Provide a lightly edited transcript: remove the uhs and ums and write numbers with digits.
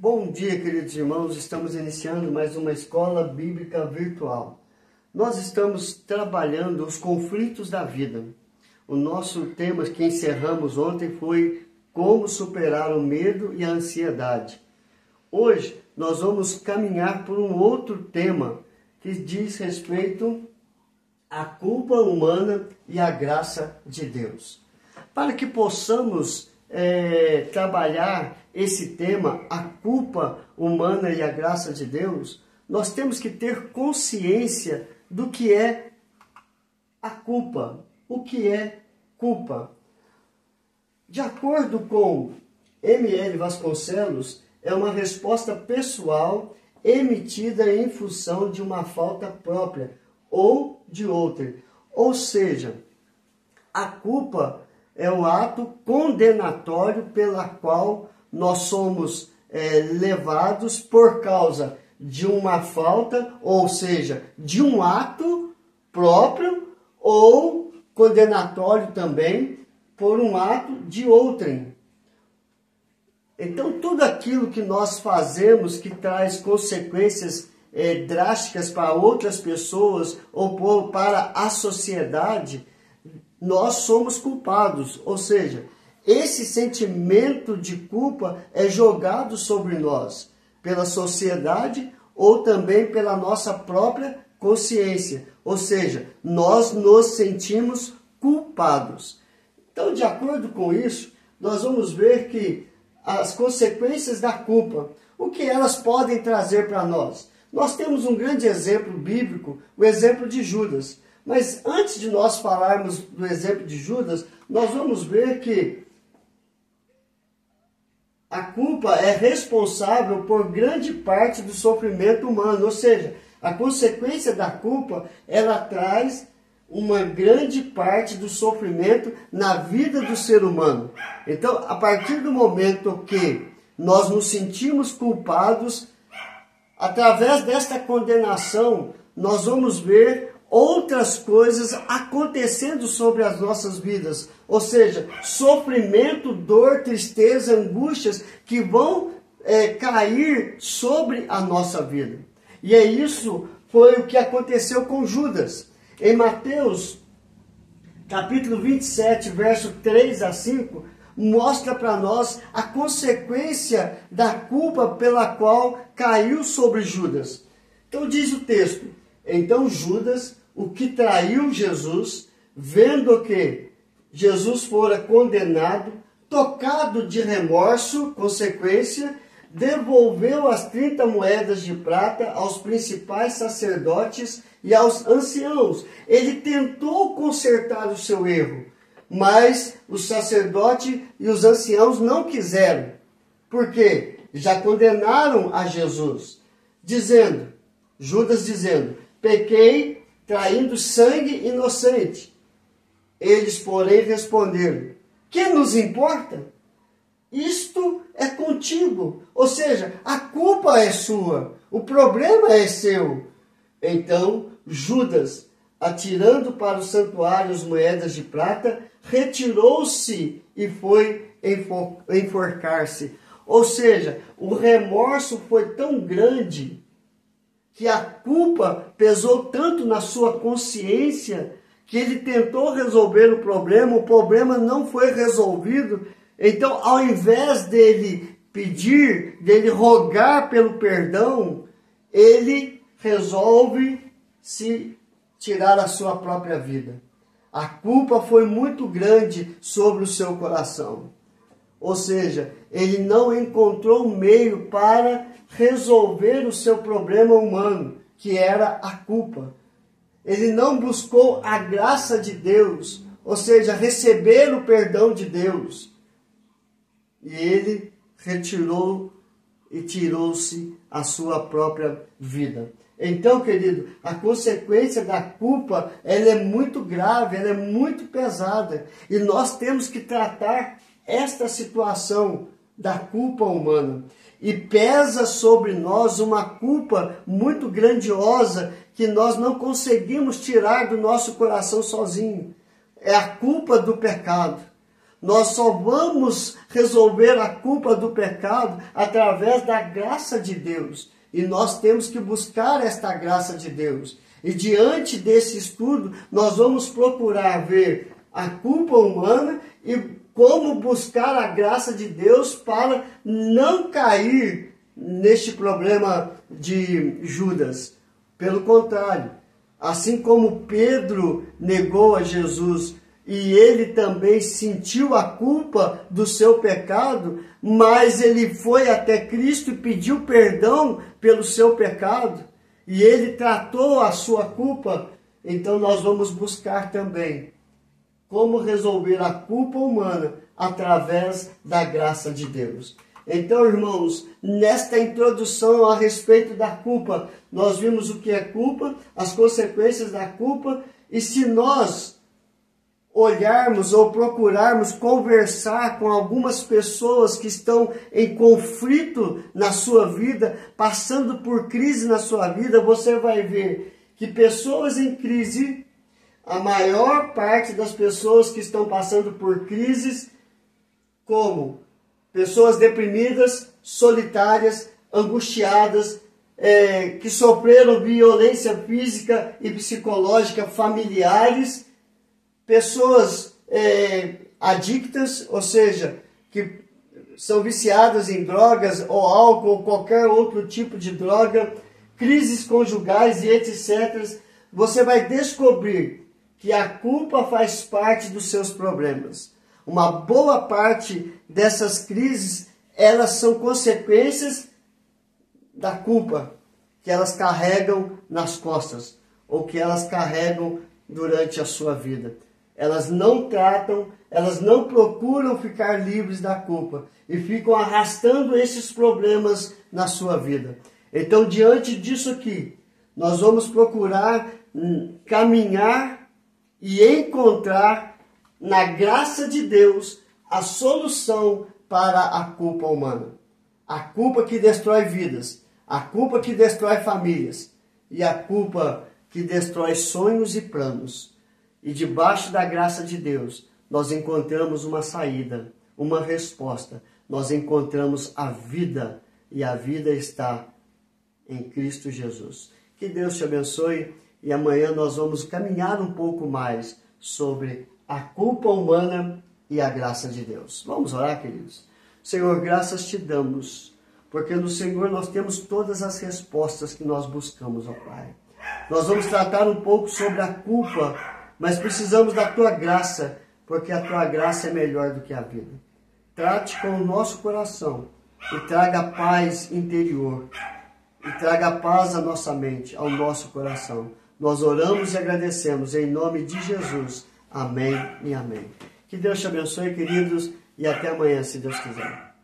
Bom dia, queridos irmãos. Estamos iniciando mais uma escola bíblica virtual. Nós estamos trabalhando os conflitos da vida. O nosso tema que encerramos ontem foi como superar o medo e a ansiedade. Hoje nós vamos caminhar por um outro tema que diz respeito à culpa humana e à graça de Deus. Para que possamos trabalhar esse tema, a culpa humana e a graça de Deus, nós temos que ter consciência do que é a culpa. O que é culpa? De acordo com M.L. Vasconcelos, é uma resposta pessoal emitida em função de uma falta própria ou de outra. Ou seja, a culpa é o ato condenatório pela qual nós somos levados por causa de uma falta, ou seja, de um ato próprio, ou condenatório também por um ato de outrem. Então, tudo aquilo que nós fazemos que traz consequências drásticas para outras pessoas ou para a sociedade, nós somos culpados. Ou seja, esse sentimento de culpa é jogado sobre nós, pela sociedade ou também pela nossa própria consciência. Ou seja, nós nos sentimos culpados. Então, de acordo com isso, nós vamos ver que as consequências da culpa, o que elas podem trazer para nós. Nós temos um grande exemplo bíblico, o exemplo de Judas. Mas antes de nós falarmos do exemplo de Judas, nós vamos ver que a culpa é responsável por grande parte do sofrimento humano. Ou seja, a consequência da culpa, ela traz uma grande parte do sofrimento na vida do ser humano. Então, a partir do momento que nós nos sentimos culpados, através desta condenação, nós vamos ver outras coisas acontecendo sobre as nossas vidas. Ou seja, sofrimento, dor, tristeza, angústias que vão cair sobre a nossa vida. E isso foi o que aconteceu com Judas. Em Mateus, capítulo 27, verso 3 a 5, mostra para nós a consequência da culpa pela qual caiu sobre Judas. Então diz o texto: então Judas, o que traiu Jesus, vendo que Jesus fora condenado, tocado de remorso, consequência, devolveu as 30 moedas de prata aos principais sacerdotes e aos anciãos. Ele tentou consertar o seu erro, mas o sacerdote e os anciãos não quiseram. Por quê? Já condenaram a Jesus, Judas dizendo, pequei traindo sangue inocente. Eles, porém, responderam, que nos importa? Isto é contigo. Ou seja, a culpa é sua, o problema é seu. Então, Judas, atirando para o santuário as moedas de prata, retirou-se e foi enforcar-se. Ou seja, o remorso foi tão grande que a culpa pesou tanto na sua consciência que ele tentou resolver o problema não foi resolvido. Então, ao invés dele pedir, dele rogar pelo perdão, ele resolve se tirar a sua própria vida. A culpa foi muito grande sobre o seu coração. Ou seja, ele não encontrou meio para resolver o seu problema humano, que era a culpa. Ele não buscou a graça de Deus, ou seja, receber o perdão de Deus. E ele retirou e tirou-se a sua própria vida. Então, querido, a consequência da culpa, ela é muito grave, ela é muito pesada. E nós temos que tratar esta situação da culpa humana. E pesa sobre nós uma culpa muito grandiosa que nós não conseguimos tirar do nosso coração sozinho. É a culpa do pecado. Nós só vamos resolver a culpa do pecado através da graça de Deus. E nós temos que buscar esta graça de Deus. E diante desse estudo, nós vamos procurar ver a culpa humana e como buscar a graça de Deus para não cair neste problema de Judas. Pelo contrário, assim como Pedro negou a Jesus e ele também sentiu a culpa do seu pecado, mas ele foi até Cristo e pediu perdão pelo seu pecado, e ele tratou a sua culpa, então nós vamos buscar também como resolver a culpa humana através da graça de Deus. Então, irmãos, nesta introdução a respeito da culpa, nós vimos o que é culpa, as consequências da culpa, e se nós olharmos ou procurarmos conversar com algumas pessoas que estão em conflito na sua vida, passando por crise na sua vida, você vai ver que pessoas em crise, a maior parte das pessoas que estão passando por crises, como pessoas deprimidas, solitárias, angustiadas, que sofreram violência física e psicológica, familiares, pessoas adictas, ou seja, que são viciadas em drogas ou álcool ou qualquer outro tipo de droga, crises conjugais e etc. Você vai descobrir que a culpa faz parte dos seus problemas. Uma boa parte dessas crises, elas são consequências da culpa que elas carregam nas costas ou que elas carregam durante a sua vida. Elas não tratam, elas não procuram ficar livres da culpa e ficam arrastando esses problemas na sua vida. Então, diante disso aqui, nós vamos procurar caminhar e encontrar na graça de Deus a solução para a culpa humana. A culpa que destrói vidas, a culpa que destrói famílias e a culpa que destrói sonhos e planos. E debaixo da graça de Deus, nós encontramos uma saída, uma resposta. Nós encontramos a vida, e a vida está em Cristo Jesus. Que Deus te abençoe, e amanhã nós vamos caminhar um pouco mais sobre a culpa humana e a graça de Deus. Vamos orar, queridos? Senhor, graças te damos, porque no Senhor nós temos todas as respostas que nós buscamos, ó Pai. Nós vamos tratar um pouco sobre a culpa, mas precisamos da Tua graça, porque a Tua graça é melhor do que a vida. Trate com o nosso coração e traga paz interior, e traga paz à nossa mente, ao nosso coração. Nós oramos e agradecemos em nome de Jesus. Amém e amém. Que Deus te abençoe, queridos, e até amanhã, se Deus quiser.